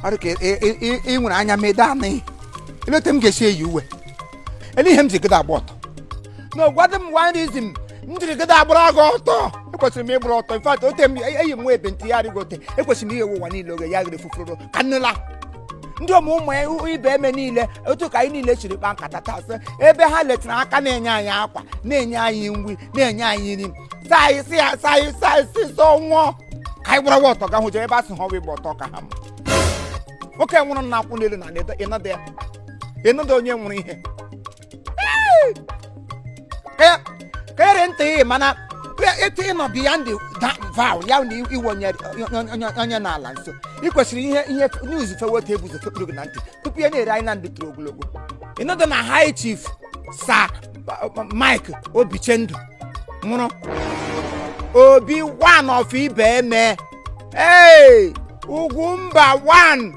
I when I am made Danny. Let him get you way. And him to get about. No, what them wine is him. Get about. It was a mere brought. In fact, I am waving Tiago. It was near one in Loga for Canela. Ndo mumwe ibe menile otuka inile chiri banka tatasa ebe ha letra aka na-enye anyị akwa na-enye anyị nwi na-enye anyị nri sai so nwo kai gbara wato ga huje ebe asị ha we gboto ka ha oke nwụrụ na akwụ n'elu na ịnọdụ onye nwụrụ ihe kere ntị mana ete ịnọ beyond the vow ya na iwonye onye n'ala nso ikwesịrị ihe news fewote ebuzo fekpuru na ntị tupu ya na-ere anyị na ndị tụrụ ogologo ịnọdụ na high chief Sir Mike Obichendu nwụrụ obi one of ibe eme Ugwumba one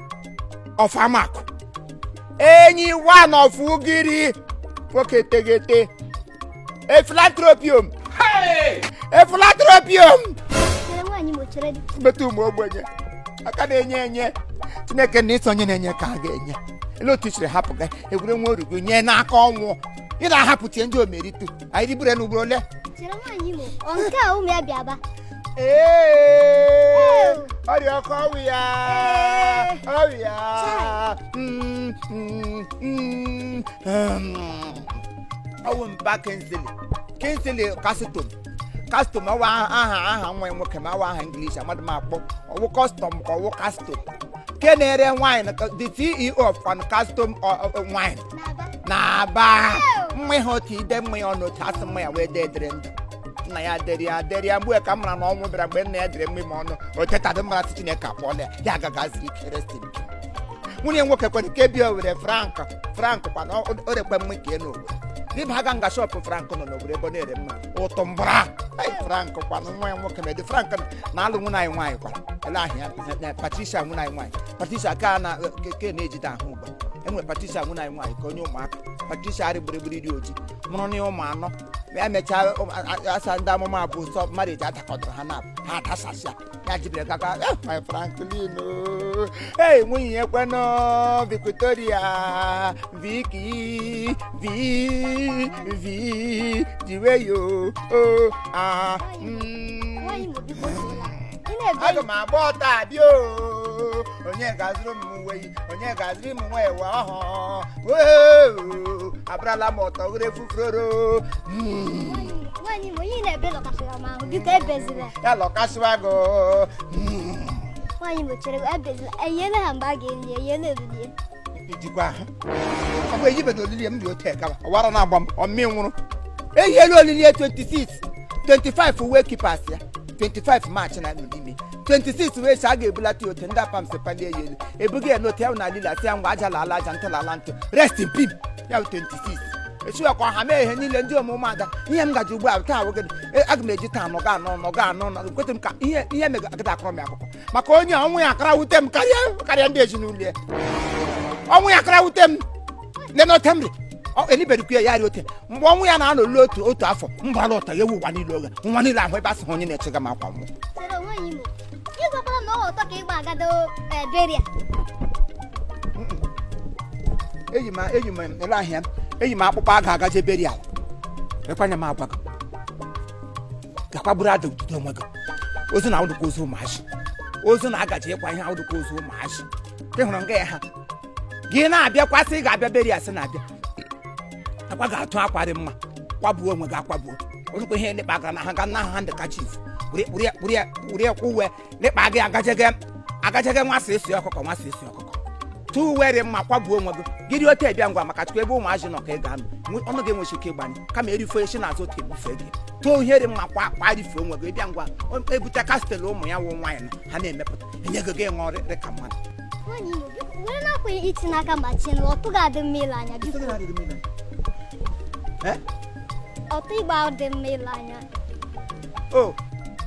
of Amaku enyi one of Ugiri nwoke tegete philanthropium philanthropium betu mo ogbenye aka na-enye Chineke na isonye na-enye ka a ga-enye ele otu chiri hapụ ga egwure nwa orugo nye n'aka ọnwụ ị na-ahapụ tie ndị omeritu anyị ribure n'ugbo ole nke a ụmụ ya bịaba ọrịa ọkụ ọwụ ya ọwụ mba Kingsley custom ọwụ aha nwa nwoke ma ọwụ aha English amadụ m akpọ ọwụ custom ka ọwụ custom ke na-ere wine the CEO of custom wine na-aba mma ihe otu ide mma ya ọnụ otu asị mma ya wee dedere ndụ nna ya deri ya mgbe ka mara na ọnwụ bịara mgbe nna ya dere mma ma ọnụ o tetadị mara sị Chineke akpọla ya agagaziri ike restin nwunye nwoke kwere ka ebi owere frank kwana o rekwe mma ka n'owe dịba aga nga shop frank nọ n'obodo ebe ọ na-ere mma ụtọ mbara frank kwana nwa ya nwoke medi frank na-alụ nwunye anyị nwaanyị kwa ele ahịa na Patricia nwunye anyị nwaanyị Patricia ka na-ejide ahụ ugbu enwe Patricia nwunye anyị nwaanyị ka onye ụmụaka Patricia arị gburugburu iri oji mụrụ na ụmụ anọ ya mechaa asa ndị amụma abụ sọ mmadụ eji adakọdụrụ ha na ha adasasịa ya jibere gaga my Franklin nwunye ya ekwenụ Victoria Vicky jiweyo aga m agba ọta abịa onye ga-azụrụ m uwe onye ga-azụrụ m nwa ewe ọhụụ abrala m ọtọ ghere fufuroro ya lọkasịwago ijikwa ha ọ bụ ejibedo olili m dị otu ekaba ọwara na-agba m ọmị nwụrụ ehielu olili 25 uwe kipas ya 25 March na n'ime 26 wee sha ga-ebulata otu ndị apam sepali eyelu ebughị ya n'otu ya na alila si ya ngwa aja lala aja ntụlala ntụ rest in peace ya 26 echiwakwa ha mee ihe niile ndị ọmụmụ ada ihe m gaji ugbu a taa wegede aga m eji taa nọga anọ kwete m ka ihe mega agada akọrọ m akụkọ maka onye ọnwụ ya akara wute m karịa ndị ezinụlọ ya ọnwụ ya akara wute m nenotemri eliberikwu ya ri ote mgbe ọnwụ ya na-anọlu otu afọ mbara ụta ya ewu ụwa niile oge nwa niile ahụ ebe asị ha onye na-echega m akwa nwụ eyi m ele ahịa eyi m akpụkpọ aga agaje beri ala ekwanya m agwa gị gakwagburu ada ududo onwe gị ozu na ụdụkwa ozu ụmụazị ozu na agaji ịkwa ihe ụdụkwa ozu ụmụazị ị hụrụ nga ya ha gị na-abịakwasị ị ga-abịa beri asị na-abịa akwa ga-atụ akwa dị mma kwagbuo onwe gị akwagbuo ozugbo ihe lekpa gara na ha ga na ha ndị ka chief were uwe lekpa gị agajege nwasị esi ọkụkọ tụ uwe dị mma kwagbuo onwe gị gịrị ote bịa ngwa maka chukwu ebe ụmụazị nọ ka ị ga-anọ ọnụ gị enwechi ike ịgbanye kama erifo echi na azụ otu ebufe gị tụọ ihe dị mma kwarifo onwe gị bịa ngwa ebute kastel ụmụ ya wụ nwaanyị nọ ha na-emepụta enye gị gị ṅụọ dị ka mmadụ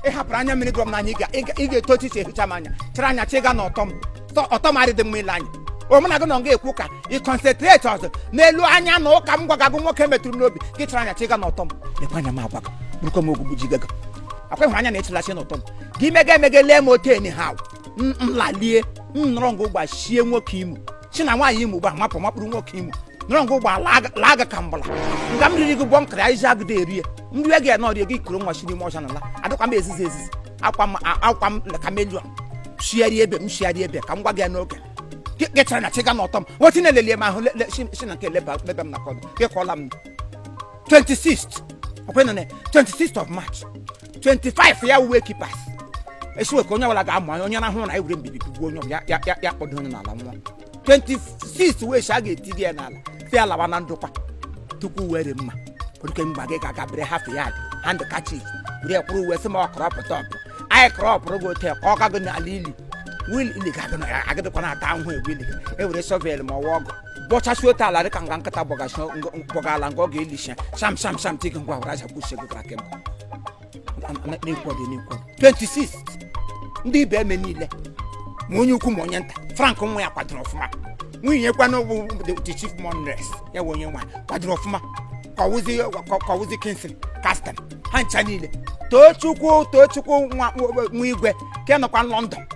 ị hapụrụ anya mmiri gụrụ m n'anya ị ga-eto chiche ehicha m anya chere anya chiga na ọtọ m adịdị mma ile anya omenagụ na nga ekwu ka ị concentrate ọzọ n'elu anya na ụka m gwagagụ nwoke metụrụ n'obi gị chere anya chiga na ọtọ m lekwa anya m agwago bụrụkwa m ogugbu jigaga akwa ịhụ anya na-echelachi n'ụtọ m gị mega lee m otu enyi ha nlalie nọrọ ngụ gbachie nwoke Imo chi na nwaanyị Imo gba makpụrụ nwoke Imo nọrọ ngụ gba laaga ka mgbala nga m riri gị gbọ nkara iji agụda erie nri e ga-enọrị gị kuru nwa n'ime ọcha n'ala adịkwa m ezizi akwa m ka melu shigharị ebe ka m gwa gị n'oge gị chara na chiga n'ọtọ m nwetị na-elelie m ahụ si na nke lebe m na kọdụ gị kọọla m 26th ọkwenụ na 26th of March 25 ya uwe keepers esiwe ka onye ọbụla ga-amụ anya onye na-ahụ na ewure mbibi gbuo onye ọbụla ya kpọdo onye n'ala nwa 26 wee shi a ga-eti gị ya n'ala si alawa na ndụkwa tupu were mma orike mgba gị ga bere half yard hand kerchief were kwụrụ uwe sị ma ọ krọpụta ọpụ anyị krọpụrụ gị ote ka ọ gago n'ala ili wil ili agịdịkwa na ata ahụ egwu ili ewere shovel ma ọwa ọgụ bọchasị ote ala dị ka nga nkịta bọgala nga ọ ga-elisha sham tigi ngwa were aja kwuchie gụgara kemgbe 26 ndị ibe eme niile ma onye ukwu ma onye nta Frank nwa ya kwadoro ọfụma nwunye kwanụ the chief monres ya onye nwa kwadoro ọfụma ka ọwụzi Kingsley Caston ha ncha niile Tochukwu nwa igwe ke nọkwa London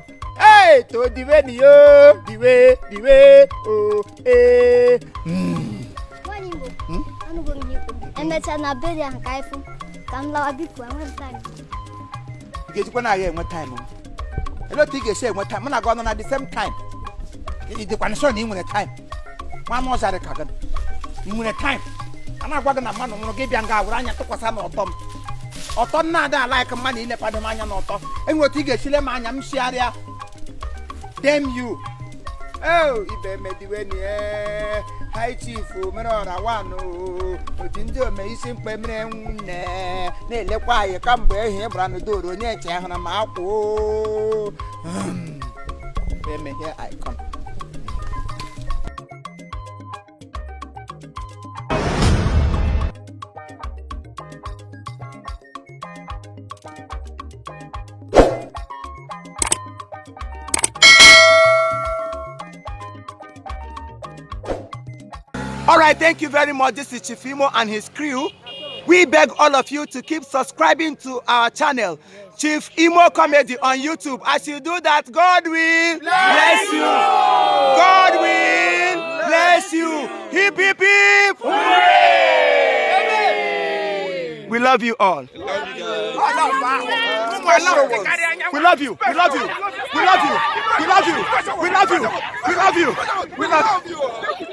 to diwe o emecha na beria nke iPhone ka m lawa biko enwe time ị ga-ejikwa na agha enwe time ele otu ị ga-esi enwe time na gị na the same time ị dịkwa na ị nwere time nwanne ọzarị ka gị ị nwere time a na-agwa gị na mmadụ nwụrụ gị bịa nga were anya tụkwasị n'ọtọ m ọtọ nna ada ala ka mmadụ ilepado m anya n'ọtọ enwe otu ị ga-esile m anya m shigharịa dem you ibe mediweni High Chief mere ọra wanụ oji ndị ome isi mkpe mere nne na-elekwa anyị kamgbe ehi gbara n'udoro onye eche ahụrụ ma akwụ emehie icon. All right, thank you very much. This is Chief Imo and his crew. We beg all of you to keep subscribing to our channel, Chief Imo Comedy on YouTube. As you do that, God will bless you. God will bless you. Hip, hip, hip. Hooray! We love you all. We love you guys. We love you. We love you. We love you. We love you. We love you. We love you. We love you.